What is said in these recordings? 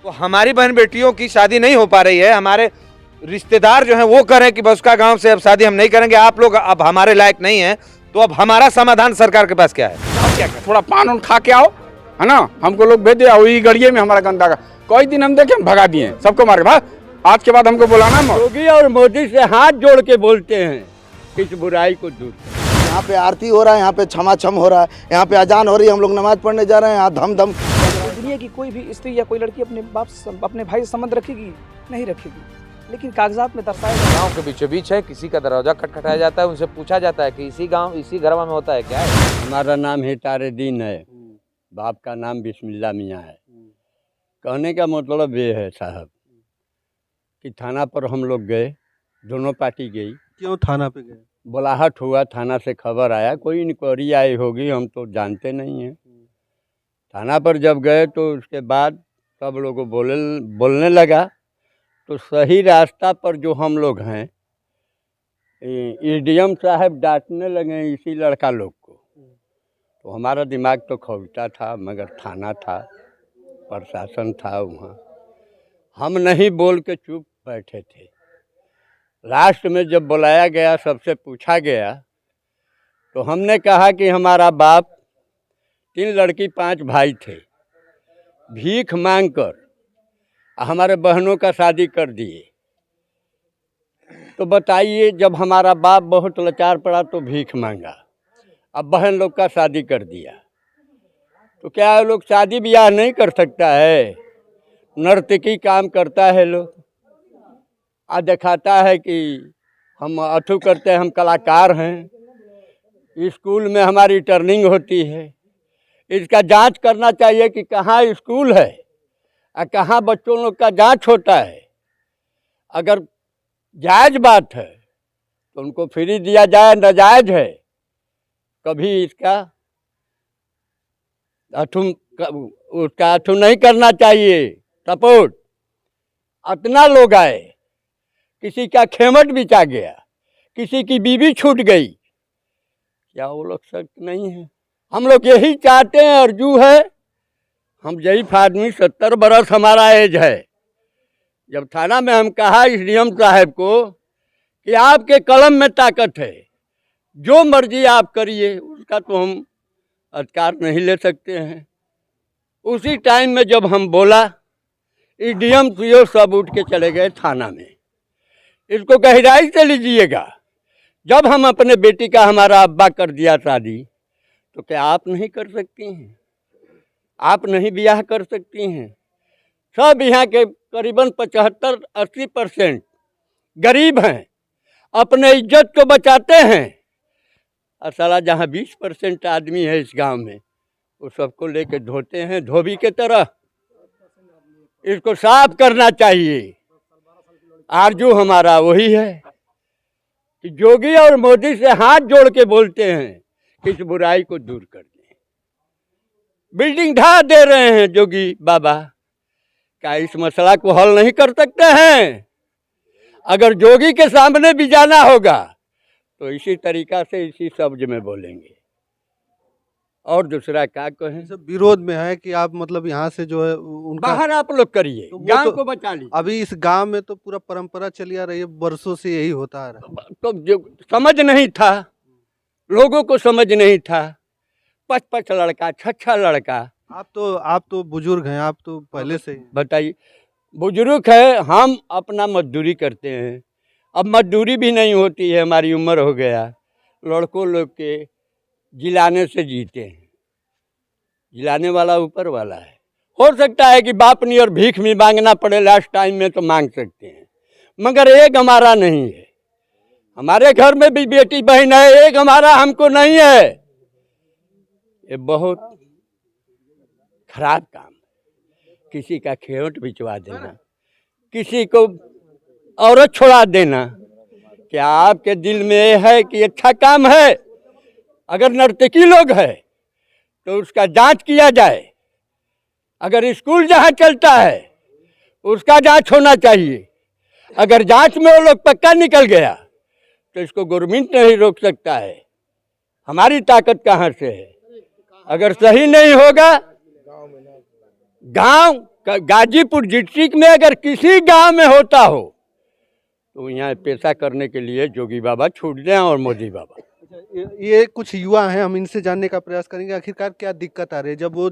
तो हमारी बहन बेटियों की शादी नहीं हो पा रही है, हमारे रिश्तेदार जो हैं वो कह रहे हैं कि बस उसका गांव से अब शादी हम नहीं करेंगे, आप लोग अब हमारे लायक नहीं हैं, तो अब हमारा समाधान सरकार के पास क्या है? आप क्या करें? थोड़ा पान उन खा के आओ, है ना। हमको लोग भेज दिया वही गड़िए में हमारा गंदा का कोई दिन हम देखे हम भगा दिए सबको मार के। भाग आज के बाद हमको बुलाना मत। योगी और मोदी से हाथ जोड़ के बोलते हैं इस बुराई को दूर। यहाँ पे आरती हो रहा है, यहाँ पे क्षमा छम हो रहा है, यहाँ पे अजान हो रही है, हम लोग नमाज पढ़ने जा रहे हैं, यहाँ धम धम। दुनिया की कोई भी स्त्री या कोई लड़की अपने बाप अपने भाई से संबंध रखेगी? नहीं रखेगी, लेकिन कागजात में दर्शाया गांव के बीचों बीच है, किसी का दरवाजा खटखटाया जाता है, उनसे पूछा जाता है कि इसी गांव इसी घर में होता है क्या है? हमारा नाम हितारुद्दीन है, बाप का नाम बिस्मिल्लाह मियाँ है। कहने का मतलब ये है साहब कि थाना पर हम लोग गए, दोनों पार्टी गई। क्यों थाना पे गए? बुलाहट हुआ, थाना से खबर आया, कोई इंक्वायरी आई होगी, हम तो जानते नहीं हैं। थाना पर जब गए तो उसके बाद सब लोगों बोलने लगा, तो सही रास्ता पर जो हम लोग हैं, एसडीएम साहब डांटने लगे इसी लड़का लोग को। तो हमारा दिमाग तो खौलता था, मगर थाना था, प्रशासन था वहाँ, हम नहीं बोल के चुप बैठे थे। लास्ट में जब बुलाया गया, सबसे पूछा गया, तो हमने कहा कि हमारा बाप 3 लड़की 5 भाई थे, भीख मांगकर हमारे बहनों का शादी कर दिए। तो बताइए, जब हमारा बाप बहुत लाचार पड़ा तो भीख मांगा, अब बहन लोग का शादी कर दिया, तो क्या लोग शादी ब्याह नहीं कर सकता है? नर्तकी काम करता है लोग, आ दिखाता है कि हम अथू करते हैं, हम कलाकार हैं। स्कूल में हमारी टर्निंग होती है, इसका जांच करना चाहिए कि कहाँ स्कूल है और कहाँ बच्चों लोग का जांच होता है। अगर जायज़ बात है तो उनको फ्री दिया जाए, नाजायज़ है कभी इसका अथू नहीं करना चाहिए सपोर्ट। इतना लोग आए, किसी का खेमट बिचा गया, किसी की बीवी छूट गई, क्या वो लोग सख्त नहीं है? हम लोग यही चाहते हैं, अर्जू है, हम ज़ईफ़ आदमी, 70 बरस हमारा एज है। जब थाना में हम कहा एसडीएम साहब को कि आपके कलम में ताकत है, जो मर्जी आप करिए, उसका तो हम अधिकार नहीं ले सकते हैं। उसी टाइम में जब हम बोला, एसडीएम सीओ सब उठ के चले गए थाना में। इसको गहराई से लीजिएगा, जब हम अपने बेटी का हमारा अब्बा कर दिया शादी, तो क्या आप नहीं कर सकती हैं? आप नहीं ब्याह कर सकती हैं? सब यहाँ के करीबन 75-80% गरीब हैं, अपने इज्जत को बचाते हैं। और साला जहाँ 20% आदमी है इस गांव में, वो सबको लेके धोते हैं धोबी के तरह। इसको साफ करना चाहिए। आरजू हमारा वही है कि योगी और मोदी से हाथ जोड़ के बोलते हैं कि इस बुराई को दूर कर दें। बिल्डिंग ढा दे रहे हैं योगी बाबा, क्या इस मसला को हल नहीं कर सकते हैं? अगर योगी के सामने भी जाना होगा तो इसी तरीका से, इसी शब्द में बोलेंगे। और दूसरा क्या कहें? सब विरोध में है कि आप मतलब यहाँ से जो है उनका बाहर आप लोग करिए, तो गांव तो को बचा लीजिए। अभी इस गांव में तो पूरा परंपरा चली आ रही है, वर्षों से यही होता आ रहा है। तो जो समझ नहीं था, लोगों को समझ नहीं था, 5-5 लड़का 6-6 लड़का। आप तो बुजुर्ग हैं, आप तो पहले से ही। बताइए, बुजुर्ग है, हम अपना मजदूरी करते हैं, अब मजदूरी भी नहीं होती है, हमारी उम्र हो गया। लड़कों लोग के जिलाने से जीते हैं, जिलाने वाला ऊपर वाला है। हो सकता है कि बाप नहीं और भीख भी मांगना पड़े लास्ट टाइम में, तो मांग सकते हैं, मगर एक हमारा नहीं है। हमारे घर में भी बेटी बहन है, एक हमारा हमको नहीं है। ये बहुत खराब काम है। किसी का खेवट बिचवा देना, किसी को औरत छोड़ा देना, क्या आपके दिल में ये है कि अच्छा काम है? अगर नर्तकी लोग है तो उसका जांच किया जाए। अगर स्कूल जहाँ चलता है उसका जांच होना चाहिए। अगर जांच में वो लोग पक्का निकल गया तो इसको गवर्नमेंट नहीं रोक सकता है। हमारी ताकत कहाँ से है? अगर सही नहीं होगा, गांव गाजीपुर डिस्ट्रिक्ट में अगर किसी गांव में होता हो तो यहाँ पेशा करने के लिए जोगी बाबा छूट जाए और मोदी बाबा। ये कुछ युवा हैं, हम इनसे जानने का प्रयास करेंगे आखिरकार क्या दिक्कत आ रही है। जब वो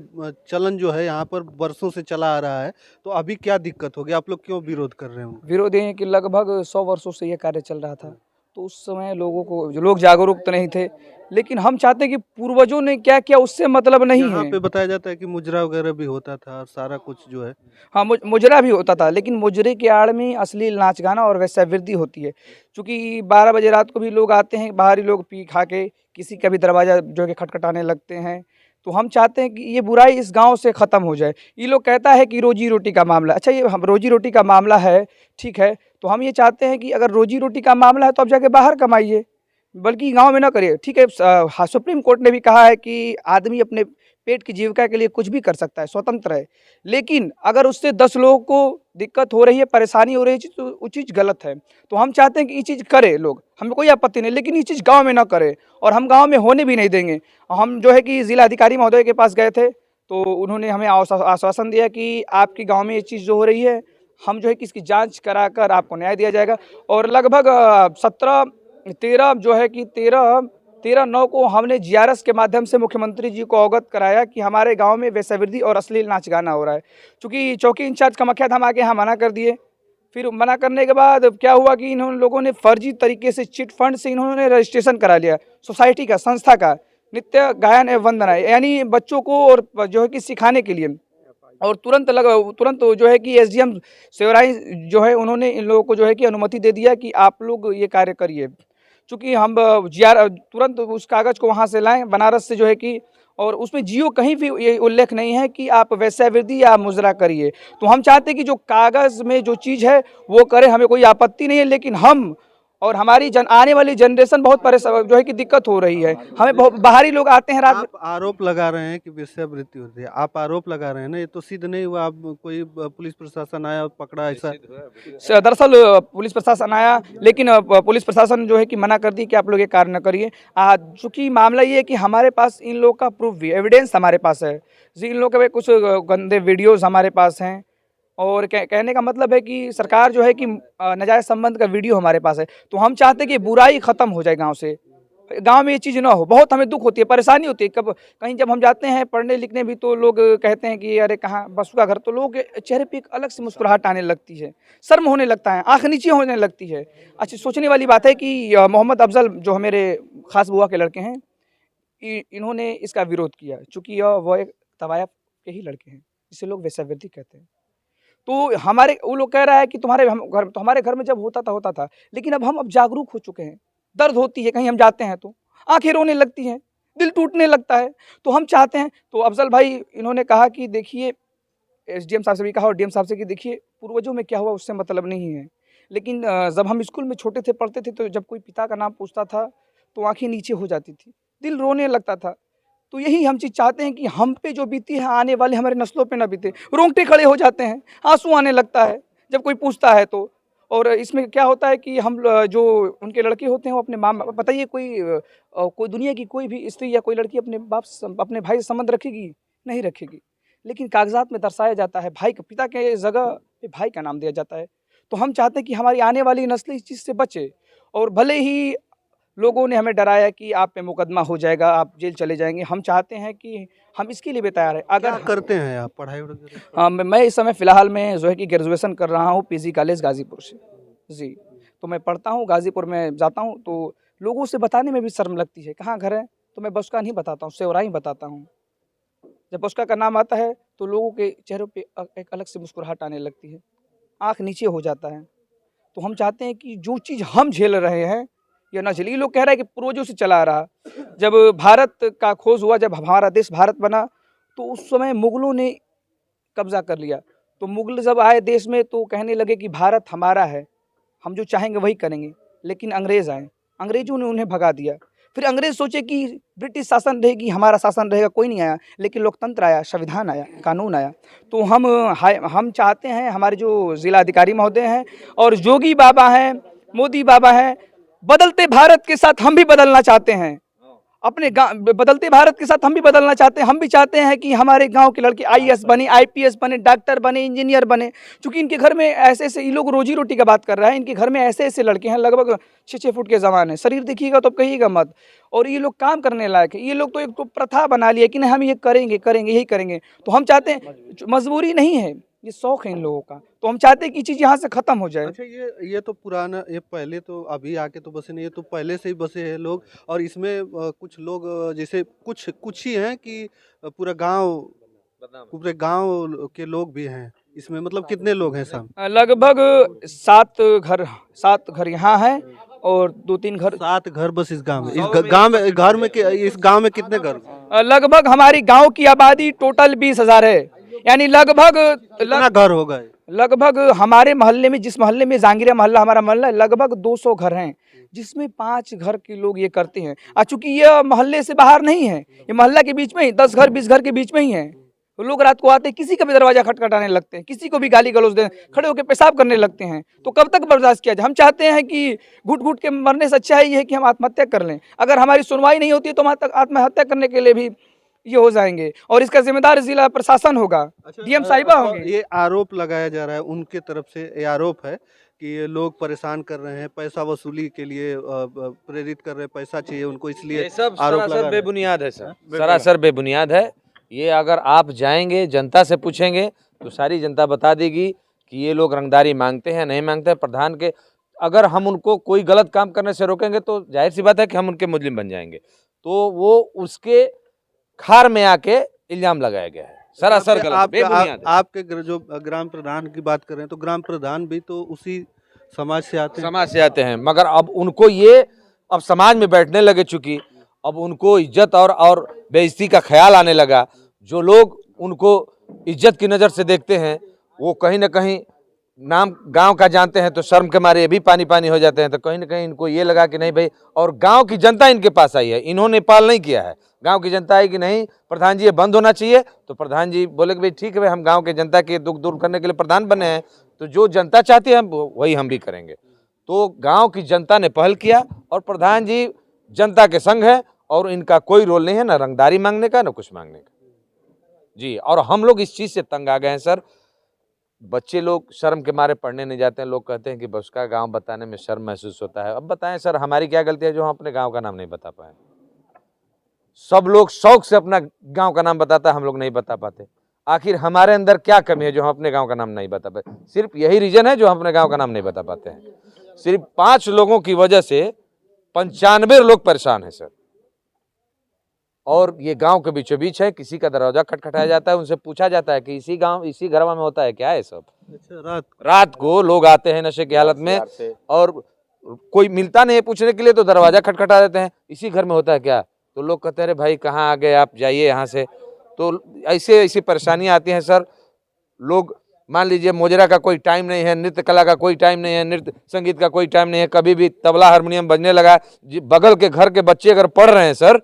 चलन जो है यहाँ पर बरसों से चला आ रहा है, तो अभी क्या दिक्कत होगी, आप लोग क्यों विरोध कर रहे हैं उनका? विरोध ये है कि लगभग 100 वर्षों से ये कार्य चल रहा था, तो उस समय लोग जागरूक तो नहीं थे, लेकिन हम चाहते हैं कि पूर्वजों ने क्या किया उससे मतलब नहीं यहाँ है। पे बताया जाता है कि मुजरा वगैरह भी होता था और सारा कुछ जो है। हाँ, मुजरा भी होता था, लेकिन मुजरे के आड़ में अश्लील नाच गाना और वेश्यावृत्ति होती है। क्योंकि 12 बजे रात को भी लोग आते हैं, बाहरी लोग पी खा के किसी का भी दरवाज़ा जो है खटखटाने लगते हैं। तो हम चाहते हैं कि ये बुराई इस गांव से ख़त्म हो जाए। ये लोग कहता है कि रोजी रोटी का मामला, अच्छा ये हम रोजी रोटी का मामला है, ठीक है, तो हम ये चाहते हैं कि अगर रोजी रोटी का मामला है तो आप जाके बाहर कमाइए, बल्कि गांव में ना करिए। ठीक है, हाँ, सुप्रीम कोर्ट ने भी कहा है कि आदमी अपने पेट की जीविका के लिए कुछ भी कर सकता है, स्वतंत्र है, लेकिन अगर उससे 10 लोगों को दिक्कत हो रही है, परेशानी हो रही है, तो वो चीज़ गलत है। तो हम चाहते हैं कि ये चीज़ करे लोग, हमें कोई आपत्ति नहीं, लेकिन ये चीज़ गांव में ना करे, और हम गांव में होने भी नहीं देंगे। हम जो है कि जिला अधिकारी महोदय के पास गए थे, तो उन्होंने हमें आश्वासन दिया कि आपके गाँव में ये चीज़ जो हो रही है, हम जो है कि इसकी जाँच कराकर आपको न्याय दिया जाएगा। और लगभग 13/9 को हमने GRS के माध्यम से मुख्यमंत्री जी को अवगत कराया कि हमारे गांव में वेश्यावृत्ति और अश्लील नाच गाना हो रहा है। चूँकि चौकी इंचार्ज कामाख्या धाम आके यहाँ मना कर दिए। फिर मना करने के बाद क्या हुआ कि इन्होंने लोगों ने फर्जी तरीके से चिट फंड से इन्होंने रजिस्ट्रेशन करा लिया सोसाइटी का, संस्था का, नित्य गायन एवं वंदना, यानी बच्चों को और जो है कि सिखाने के लिए। और तुरंत जो है कि SDM सेवराई जो है उन्होंने इन लोगों को जो है कि अनुमति दे दिया कि आप लोग ये कार्य करिए। चूँकि हम तुरंत उस कागज़ को वहाँ से लाएं बनारस से जो है कि, और उसमें जियो कहीं भी ये उल्लेख नहीं है कि आप वेश्यावृत्ति या मुजरा करिए। तो हम चाहते हैं कि जो कागज़ में जो चीज़ है वो करें, हमें कोई आपत्ति नहीं है, लेकिन हम और हमारी आने वाली जनरेशन बहुत परेशान जो है कि दिक्कत हो रही है। हमें बहुत बाहरी लोग आते हैं रात। आप आरोप लगा रहे हैं कि वेश्यावृत्ति होती है, आप आरोप लगा रहे हैं ना, ये तो सिद्ध नहीं हुआ। आप कोई पुलिस प्रशासन आया और पकड़ा ऐसा? दरअसल पुलिस प्रशासन आया, लेकिन पुलिस प्रशासन जो है कि मना कर दी कि आप लोग ये कार्य न करिए। चूँकि मामला ये है कि हमारे पास इन लोग का प्रूफ भी, एविडेंस हमारे पास है जी, इन लोग के कुछ गंदे वीडियोज़ हमारे पास हैं, और कहने का मतलब है कि सरकार जो है कि नाजायज़ संबंध का वीडियो हमारे पास है। तो हम चाहते हैं कि बुराई ख़त्म हो जाए गांव से, गांव में ये चीज़ ना हो। बहुत हमें दुख होती है, परेशानी होती है। कहीं जब हम जाते हैं पढ़ने लिखने भी, तो लोग कहते हैं कि अरे कहाँ बसु का घर, तो लोग चेहरे पे एक अलग से मुस्कुराहट आने लगती है, शर्म होने लगता है, आँख नीचे होने लगती है। अच्छा, सोचने वाली बात है कि मोहम्मद अफजल जो मेरे ख़ास बुआ के लड़के हैं, इन्होंने इसका विरोध किया, चूँकि वह एक तवायफ के ही लड़के हैं, जिसे लोग वेश्यावृत्ति कहते हैं। तो वो लोग कह रहा है कि हमारे घर में जब होता था, लेकिन अब जागरूक हो चुके हैं। दर्द होती है, कहीं हम जाते हैं तो आंखें रोने लगती हैं, दिल टूटने लगता है। तो हम चाहते हैं, तो अफजल भाई इन्होंने कहा कि देखिए, SDM साहब से भी कहा और DM साहब से कि देखिए, पूर्वजों में क्या हुआ उससे मतलब नहीं है, लेकिन जब हम स्कूल में छोटे थे, पढ़ते थे, तो जब कोई पिता का नाम पूछता था तो आंखें नीचे हो जाती थी, दिल रोने लगता था। तो यही हम चीज़ चाहते हैं कि हम पे जो बीती है आने वाले हमारे नस्लों पे ना बीते। रोंगटे खड़े हो जाते हैं, आंसू आने लगता है जब कोई पूछता है तो। और इसमें क्या होता है कि हम जो उनके लड़के होते हैं वो अपने माँ, बताइए कोई दुनिया की कोई भी स्त्री या कोई लड़की अपने भाई से संबंध रखेगी? नहीं रखेगी, लेकिन कागजात में दर्शाया जाता है भाई का, पिता के जगह पे भाई का नाम दिया जाता है। तो हम चाहते हैं कि हमारी आने वाली नस्ल इस चीज़ से बचे। और भले ही लोगों ने हमें डराया कि आप पे मुकदमा हो जाएगा, आप जेल चले जाएंगे, हम चाहते हैं कि हम इसके लिए भी तैयार हैं। क्या करते हैं आप, पढ़ाई वगैरह? हाँ, मैं इस समय फ़िलहाल में जो है कि ग्रेजुएशन कर रहा हूँ PG कॉलेज गाज़ीपुर से जी। तो मैं पढ़ता हूँ, गाज़ीपुर में जाता हूँ, तो लोगों से बताने में भी शर्म लगती है, कहाँ घर है, तो मैं बसका नहीं बताता हूँ, सेवराई बताता हूँ। जब बसका का नाम आता है तो लोगों के चेहरों पे एक अलग से मुस्कुराहट आने लगती है, आँख नीचे हो जाता है। तो हम चाहते हैं कि जो चीज़ हम झेल रहे हैं या ना झेली, लोग कह रहा है कि पूर्वजों से चला आ रहा। जब भारत का खोज हुआ, जब हमारा देश भारत बना, तो उस समय मुग़लों ने कब्ज़ा कर लिया। तो मुग़ल जब आए देश में तो कहने लगे कि भारत हमारा है, हम जो चाहेंगे वही करेंगे। लेकिन अंग्रेज़ आए, अंग्रेज़ों ने उन्हें भगा दिया। फिर अंग्रेज़ सोचे कि ब्रिटिश शासन रहेगी, हमारा शासन रहेगा, कोई नहीं आया। लेकिन लोकतंत्र आया, संविधान आया, कानून आया। तो हम चाहते हैं, हमारे जो जिला अधिकारी महोदय हैं और योगी बाबा हैं, मोदी बाबा हैं, बदलते भारत के साथ हम भी बदलना चाहते हैं। अपने गाँव बदलते भारत के साथ हम भी बदलना चाहते हैं। हम भी चाहते हैं कि हमारे गांव के लड़के आईएएस बने, आईपीएस बने, डॉक्टर बने, इंजीनियर बने। क्योंकि इनके घर में ऐसे ऐसे, ये लोग रोजी रोटी का बात कर रहा है, इनके घर में ऐसे ऐसे लड़के हैं लगभग 6-6 फुट के जवान है, शरीर देखिएगा तो कहिएगा मत। और ये लोग काम करने लायक है। ये लोग तो एक तो प्रथा बना लिया कि नहीं हम ये करेंगे करेंगे यही करेंगे। तो हम चाहते हैं, मजबूरी नहीं है, ये शौक है इन लोगों का, तो हम चाहते हैं कि चीज़ यहाँ से ख़त्म हो जाए। अच्छा, ये तो पुराना, ये पहले तो अभी आके तो बसे नहीं, ये तो पहले से ही बसे हैं लोग। और इसमें कुछ लोग जैसे कुछ ही हैं कि पूरे गांव के लोग भी हैं इसमें, मतलब कितने लोग हैं सब? लगभग 7 घर यहाँ हैं और 2-3 घर 7 घर बस इस गांव में। इस गांव में कितने घर? लगभग हमारी गांव की आबादी टोटल 20,000 है। यानी कितना घर होगा? लगभग हमारे मोहल्ले में, जिस मोहल्ले में जहांगीरा मोहल्ला हमारा मोहल्ला है, लगभग 200 घर हैं, जिसमें 5 घर के लोग ये करते हैं। चूंकि ये मोहल्ले से बाहर नहीं है, ये मोहल्ला के बीच में ही 10 घर 20 घर के बीच में ही है। तो लोग रात को आते हैं, किसी का भी दरवाजा खटखटाने लगते हैं, किसी को भी गाली गलौज दें, खड़े होकर पेशाब करने लगते हैं। तो कब तक बर्दाश्त किया जाए? हम चाहते हैं कि घुट घुट के मरने से अच्छा है कि हम आत्महत्या कर लें। अगर हमारी सुनवाई नहीं होती तो हम आत्महत्या करने के लिए भी ये हो जाएंगे, और इसका जिम्मेदार जिला प्रशासन होगा, डीएम साहिबा होंगे। ये आरोप लगाया जा रहा है उनके तरफ से, ये आरोप है कि ये लोग परेशान कर रहे हैं, पैसा वसूली के लिए प्रेरित कर रहे हैं, पैसा चाहिए उनको, इसलिए ये सब आरोप लगा सरासर रहे हैं। बेबुनियाद है सर, सरासर बेबुनियाद है। ये अगर आप जाएंगे जनता से पूछेंगे तो सारी जनता बता देगी कि ये लोग रंगदारी मांगते हैं नहीं मांगते हैं। प्रधान के अगर हम उनको कोई गलत काम करने से रोकेंगे तो जाहिर सी बात है कि हम उनके मुजरिम बन जाएंगे। तो वो उसके खार में आके इल्जाम लगाया गया है, सरासर गलत, बेबुनियाद है। आपके जो ग्राम प्रधान की बात कर रहे हैं, तो ग्राम प्रधान भी तो उसी समाज से आते हैं। मगर अब उनको ये अब समाज में बैठने लगे, चूंकि अब उनको इज्जत और बेइज्जती का ख्याल आने लगा। जो लोग उनको इज्जत की नज़र से देखते हैं वो कहीं ना कहीं नाम गांव का जानते हैं तो शर्म के मारे ये भी पानी पानी हो जाते हैं। तो कहीं ना कहीं इनको ये लगा कि नहीं भाई, और गांव की जनता इनके पास आई है, इन्होंने पाल नहीं किया है। गांव की जनता आई कि नहीं प्रधान जी ये बंद होना चाहिए, तो प्रधान जी बोले कि भाई ठीक है भाई, हम गांव के जनता के दुख दूर करने के लिए प्रधान बने हैं, तो जो जनता चाहती है वही हम भी करेंगे। तो गांव की जनता ने पहल किया और प्रधान जी जनता के संग है, और इनका कोई रोल नहीं है ना रंगदारी मांगने का ना कुछ मांगने का जी। और हम लोग इस चीज़ से तंग आ गए हैं सर। बच्चे लोग शर्म के मारे पढ़ने नहीं जाते हैं। लोग कहते हैं कि बस का गांव बताने में शर्म महसूस होता है। अब बताएं सर, हमारी क्या गलती है जो हम अपने गांव का नाम नहीं बता पाए? सब लोग शौक से अपना गांव का नाम बताता है, हम लोग नहीं बता पाते। आखिर हमारे अंदर क्या कमी है जो हम अपने गांव का नाम नहीं बता पाते? सिर्फ यही रीजन है जो हम अपने गांव का नाम नहीं बता पाते हैं। सिर्फ 5 लोगों की वजह से 95 लोग परेशान हैं सर। और ये गांव के बीचों बीच है, किसी का दरवाजा खटखटाया जाता है, उनसे पूछा जाता है कि इसी गांव इसी घर में होता है क्या है सब? अच्छा, रात को लोग आते हैं नशे की हालत में, और कोई मिलता नहीं है पूछने के लिए तो दरवाजा खटखटा देते हैं, इसी घर में होता है क्या? तो लोग कहते हैं अरे भाई कहाँ आ गए आप, जाइए यहाँ से। तो ऐसी परेशानियाँ आती हैं सर। लोग मान लीजिए मोजरा का कोई टाइम नहीं है, नृत्य कला का कोई टाइम नहीं है, नृत्य संगीत का कोई टाइम नहीं है, कभी भी तबला हारमोनियम बजने लगा, बगल के घर के बच्चे अगर पढ़ रहे हैं सर,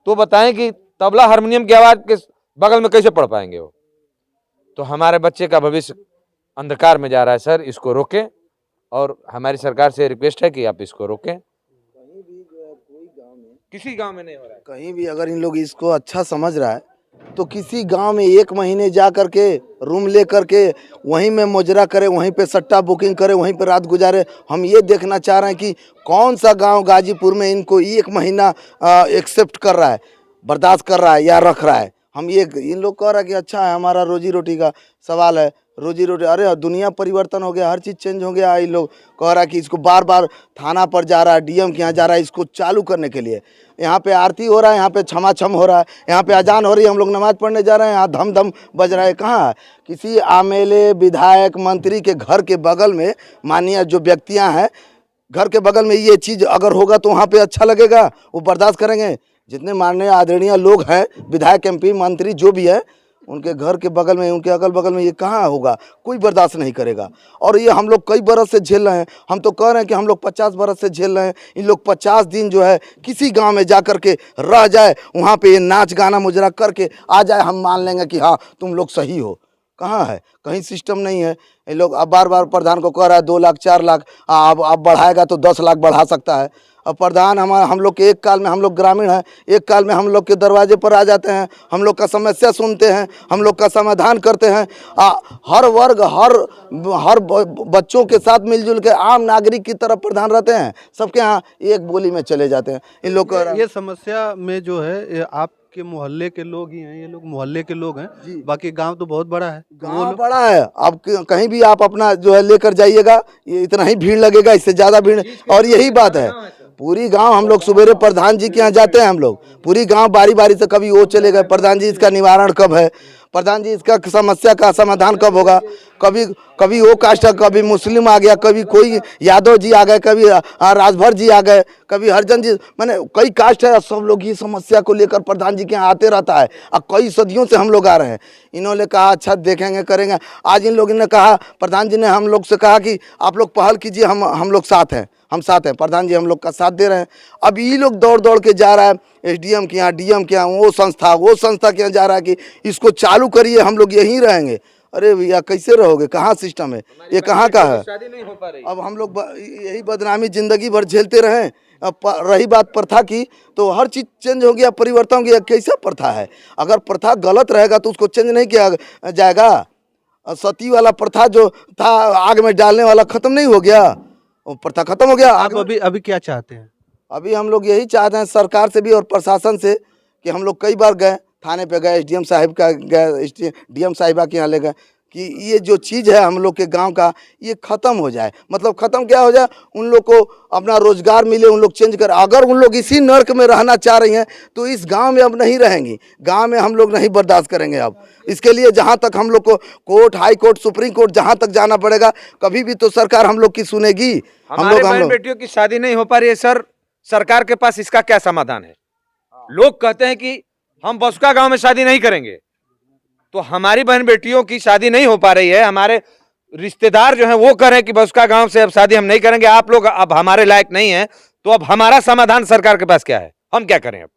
तो बताएं कि तबला हारमोनियम की आवाज के बगल में कैसे पढ़ पाएंगे वो? तो हमारे बच्चे का भविष्य अंधकार में जा रहा है सर, इसको रोकें। और हमारी सरकार से रिक्वेस्ट है कि आप इसको रोकें। किसी गांव में नहीं हो रहा है। कहीं भी अगर इन लोग इसको अच्छा समझ रहा है तो किसी गांव में 1 महीने जा करके रूम ले करके वहीं में मुजरा करे, वहीं पे सट्टा बुकिंग करे, वहीं पे रात गुजारे। हम ये देखना चाह रहे हैं कि कौन सा गांव गाजीपुर में इनको 1 महीना एक्सेप्ट कर रहा है, बर्दाश्त कर रहा है या रख रहा है। हम ये इन लोग कह रहा है कि अच्छा है, हमारा रोजी रोटी का सवाल है, रोजी रोटी। अरे दुनिया परिवर्तन हो गया, हर चीज़ चेंज हो गया। इन लोग कह रहा है कि इसको बार बार थाना पर जा रहा है, डीएम के यहाँ जा रहा है इसको चालू करने के लिए। यहाँ पे आरती हो रहा है, यहाँ पे क्षमा छम हो रहा है, यहाँ पे अजान हो रही है, हम लोग नमाज पढ़ने जा रहे हैं, यहाँ धम धम बज रहा है। कहाँ है? किसी एमएलए विधायक मंत्री के घर के बगल में माननीय जो व्यक्तियाँ हैं, घर के बगल में ये चीज़ अगर होगा तो वहाँ पे अच्छा लगेगा, वो बर्दाश्त करेंगे? जितने माननीय आदरणीय लोग हैं, विधायक एमपी मंत्री जो भी है, उनके घर के बगल में, उनके अगल बगल में ये कहाँ होगा? कोई बर्दाश्त नहीं करेगा। और ये हम लोग कई बरस से झेल रहे हैं। हम तो कह रहे हैं कि हम लोग 50 बरस से झेल रहे हैं। इन लोग 50 दिन जो है किसी गांव में जा कर के रह जाए, वहाँ पे ये नाच गाना मुजरा करके आ जाए, हम मान लेंगे कि हाँ तुम लोग सही हो। कहाँ है? कहीं सिस्टम नहीं है। ये लोग अब बार बार प्रधान को कह रहा है 2 लाख 4 लाख, अब बढ़ाएगा तो 10 लाख बढ़ा सकता है। अब प्रधान हम लोग के एक काल में, हम लोग ग्रामीण हैं, एक काल में हम लोग के दरवाजे पर आ जाते हैं, हम लोग का समस्या सुनते हैं, हम लोग का समाधान करते हैं। हर वर्ग हर बच्चों के साथ मिलजुल के आम नागरिक की तरफ प्रधान रहते हैं, सबके यहाँ एक बोली में चले जाते हैं। इन लोग का ये समस्या में जो है ये आपके मोहल्ले के लोग ही हैं, ये लोग मोहल्ले के लोग हैं, बाकी गांव तो बहुत बड़ा है। गाँव बड़ा है, अब कहीं भी आप अपना जो है लेकर जाइएगा, ये इतना ही भीड़ लगेगा, इससे ज्यादा भीड़। और यही बात है, पूरी गांव हम लोग सुबेरे प्रधान जी के यहाँ जाते हैं, हम लोग पूरी गांव बारी बारी से, कभी वो चले गए, प्रधान जी इसका निवारण कब है, प्रधान जी इसका समस्या का समाधान कब होगा। कभी वो कास्ट, कभी मुस्लिम आ गया, कभी कोई यादव जी आ गए, कभी राजभर जी आ गए, कभी हरिजन जी, मैंने कई कास्ट है, सब लोग ये समस्या को लेकर प्रधान जी के यहाँ आते रहता है। अब कई सदियों से हम लोग आ रहे हैं। इन्होंने कहा अच्छा देखेंगे करेंगे। आज इन लोगों ने कहा, प्रधान जी ने हम लोग से कहा कि आप लोग पहल कीजिए, हम लोग साथ हैं, हम साथ हैं। प्रधान जी हम लोग का साथ दे रहे हैं। अब ये लोग दौड़ दौड़ के जा रहा है एसडीएम के यहाँ, डीएम के यहाँ, वो संस्था के यहाँ जा रहा है कि इसको चालू करिए, हम लोग यहीं रहेंगे। अरे भैया कैसे रहोगे? कहाँ सिस्टम है? ये कहाँ का है? शादी नहीं हो पा रही। अब हम लोग यही बदनामी जिंदगी भर झेलते रहें। अब रही बात प्रथा की, तो हर चीज़ चेंज हो गया, परिवर्तन हो गया। कैसा प्रथा है? अगर प्रथा गलत रहेगा तो उसको चेंज नहीं किया जाएगा। सती वाला प्रथा जो था, आग में डालने वाला, खत्म नहीं हो गया? वो प्रथा खत्म हो गया। आप अभी क्या चाहते हैं? अभी हम लोग यही चाहते हैं सरकार से भी और प्रशासन से कि हम लोग कई बार गए, थाने पे गए, एसडीएम साहिब का गए, डीएम साहिबा के यहाँ ले गए कि ये जो चीज़ है हम लोग के गांव का, ये ख़त्म हो जाए। मतलब ख़त्म क्या हो जाए? उन लोग को अपना रोजगार मिले, उन लोग चेंज कर। अगर उन लोग इसी नर्क में रहना चाह रही हैं तो इस गांव में अब नहीं रहेंगी। गांव में हम लोग नहीं बर्दाश्त करेंगे अब। इसके लिए जहां तक हम लोग को court, high court, supreme court, जहां तक जाना पड़ेगा, कभी भी तो सरकार हम लोग की सुनेगी। हमारे बहन बेटियों की शादी नहीं हो पा रही है सर, सरकार के पास इसका क्या समाधान है? लोग कहते हैं कि हम बसुका गांव में शादी नहीं करेंगे, तो हमारी बहन बेटियों की शादी नहीं हो पा रही है। हमारे रिश्तेदार जो हैं वो कह रहे हैं कि बसुका गांव से अब शादी हम नहीं करेंगे, आप लोग अब हमारे लायक नहीं हैं। तो अब हमारा समाधान सरकार के पास क्या है? हम क्या करें अब?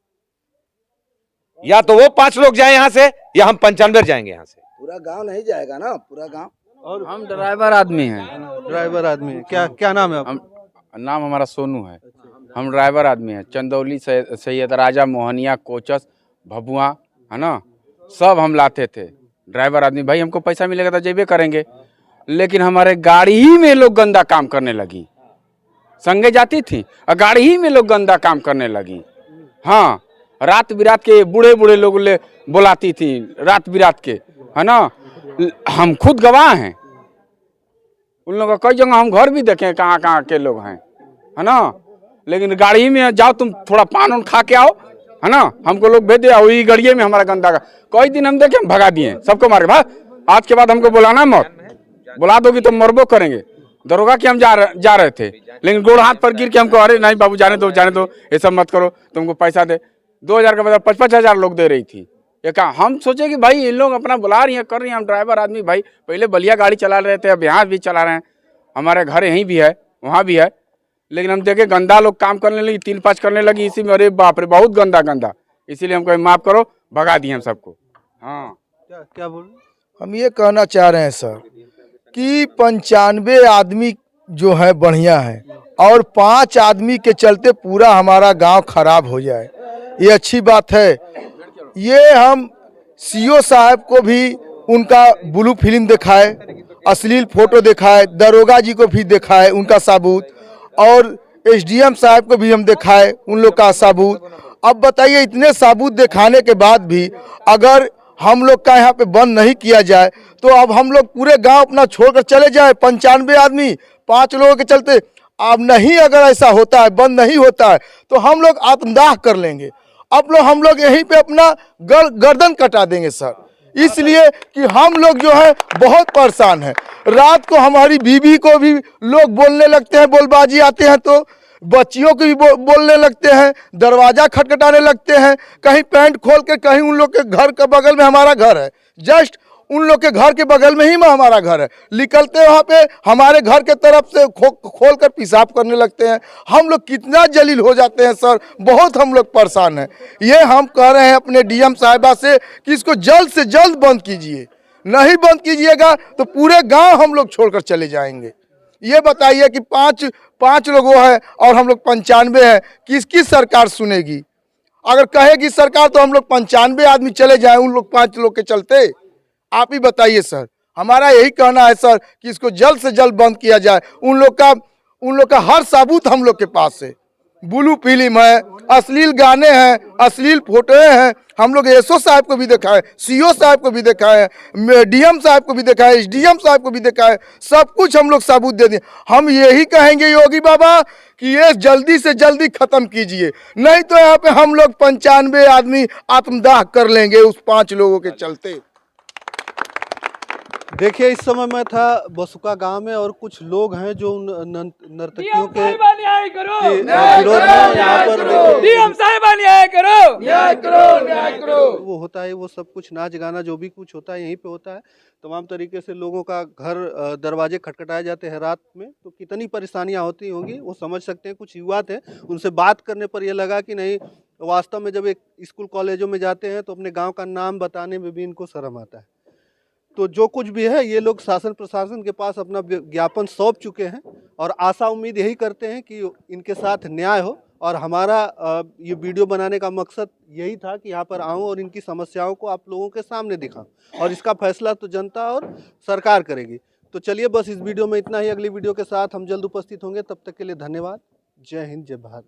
या तो वो 5 लोग जाए यहाँ से, या हम 95 जाएंगे यहाँ से। पूरा गांव नहीं जाएगा ना, पूरा गांव। और हम ड्राइवर आदमी हैं। ड्राइवर आदमी है। क्या नाम है आपका? नाम हमारा सोनू है। हम ड्राइवर आदमी हैं। चंदौली से सैयद राजा, मोहनिया, कोचस, भभुआ, है ना, सब हम लाते थे। ड्राइवर आदमी भाई, हमको पैसा मिलेगा तो जेबे करेंगे। लेकिन हमारे गाड़ी ही में लोग गंदा काम करने लगी। संगे जाती थी और गाड़ी ही में लोग गंदा काम करने लगी। हाँ, रात बिरात के बूढ़े बूढ़े लोग ले बुलाती थी, रात बिरात के, है ना। हम खुद गवाह हैं। उन लोगों का कई जगह हम घर भी देखे, कहाँ कहाँ के लोग हैं, है ना। लेकिन गाड़ी में जाओ, तुम थोड़ा पान उन खा के आओ, है ना, हमको लोग भेज दिया, वही गड़िए में हमारा गंदा का। कई दिन हम देखे, हम भगा दिए, सबको मारे। भाई आज के बाद हमको बुलाना मत, बुला दोगी तो मरबो करेंगे। दरोगा के हम जा रहे थे, लेकिन गोड़ हाथ पर गिर के हमको, अरे नहीं बाबू जाने दो, ये सब मत करो, तुमको पैसा दे। 2000 का बदला 55,000 लोग दे रही थी। ये कहा, हम सोचे कि भाई इन लोग अपना बुला रही हैं, कर रही हैं। हम ड्राइवर आदमी भाई, पहले बलिया गाड़ी चला रहे थे, अब यहाँ भी चला रहे हैं। हमारे घर यहीं भी है, वहाँ भी है। लेकिन हम देखे गंदा लोग काम करने लगी, 3-5 करने लगी इसी में। अरे बाप रे, बहुत गंदा। इसीलिए हमको माफ करो, भगा दिए हम सबको। हाँ, क्या बोल? हम ये कहना चाह रहे हैं सर कि 95 आदमी जो है बढ़िया है, और 5 आदमी के चलते पूरा हमारा गांव खराब हो जाए, ये अच्छी बात है। ये हम सीओ साहब को भी उनका ब्लू फिल्म दिखाए, अश्लील फोटो दिखाए, दरोगा जी को भी दिखाए उनका सबूत, और एसडीएम साहब को भी हम दिखाए उन लोग का सबूत। अब बताइए, इतने सबूत दिखाने के बाद भी अगर हम लोग का यहाँ पे बंद नहीं किया जाए तो अब हम लोग पूरे गांव अपना छोड़कर चले जाए। 95 आदमी 5 लोगों के चलते अब नहीं, अगर ऐसा होता है, बंद नहीं होता है, तो हम लोग आत्मदाह कर लेंगे। अब हम लोग यहीं पे अपना गर्दन कटा देंगे सर, इसलिए कि हम लोग जो है बहुत परेशान हैं। रात को हमारी बीवी को भी लोग बोलने लगते हैं, बोलबाजी आते हैं तो बच्चियों को भी बोलने लगते हैं, दरवाजा खटखटाने लगते हैं। कहीं पैंट खोल के, कहीं उन लोग के घर के बगल में हमारा घर है, जस्ट उन लोग के घर के बगल में ही हमारा घर है, निकलते वहाँ पे हमारे घर के तरफ से खोल कर पेशाब करने लगते हैं। हम लोग कितना जलील हो जाते हैं सर, बहुत हम लोग परेशान हैं। ये हम कह रहे हैं अपने डीएम साहिबा से कि इसको जल्द से जल्द बंद कीजिए, नहीं बंद कीजिएगा तो पूरे गांव हम लोग छोड़कर चले जाएंगे। ये बताइए कि पाँच लोग वो है और हम लोग 95 है, किसकी सरकार सुनेगी? अगर कहेगी सरकार तो हम लोग 95 आदमी चले जाएं उन लोग 5 लोग के चलते। आप ही बताइए सर, हमारा यही कहना है सर कि इसको जल्द से जल्द बंद किया जाए। उन लोग का हर सबूत हम लोग के पास है। ब्लू फिल्म है, अश्लील गाने हैं, अश्लील फोटो हैं। हम लोग एसओ साहब को भी दिखाए, सीओ साहब को भी दिखाए, डीएम साहब को भी दिखाए, एसडीएम साहब को भी दिखाए, सब कुछ हम लोग सबूत दे दें। हम यही कहेंगे योगी बाबा कि ये जल्दी से जल्दी खत्म कीजिए, नहीं तो यहाँ पे हम लोग 95 आदमी आत्मदाह कर लेंगे उस 5 लोगों के चलते। देखिए, इस समय मैं था बसुका गांव में और कुछ लोग हैं जो उन नर्तकियों के विरोध में यहाँ पर वो होता है, वो सब कुछ नाच गाना जो भी कुछ होता है यहीं पे होता है। तमाम तरीके से लोगों का घर दरवाजे खटखटाए जाते हैं रात में, तो कितनी परेशानियां होती होंगी वो समझ सकते हैं। कुछ युवा थे, उनसे बात करने पर यह लगा कि नहीं, वास्तव में जब एक स्कूल कॉलेजों में जाते हैं तो अपने गाँव का नाम बताने में भी इनको शर्म आता है। तो जो कुछ भी है ये लोग शासन प्रशासन के पास अपना ज्ञापन सौंप चुके हैं और आशा उम्मीद यही करते हैं कि इनके साथ न्याय हो। और हमारा ये वीडियो बनाने का मकसद यही था कि यहाँ पर आऊँ और इनकी समस्याओं को आप लोगों के सामने दिखाऊं, और इसका फैसला तो जनता और सरकार करेगी। तो चलिए, बस इस वीडियो में इतना ही। अगली वीडियो के साथ हम जल्द उपस्थित होंगे, तब तक के लिए धन्यवाद। जय हिंद, जय भारत।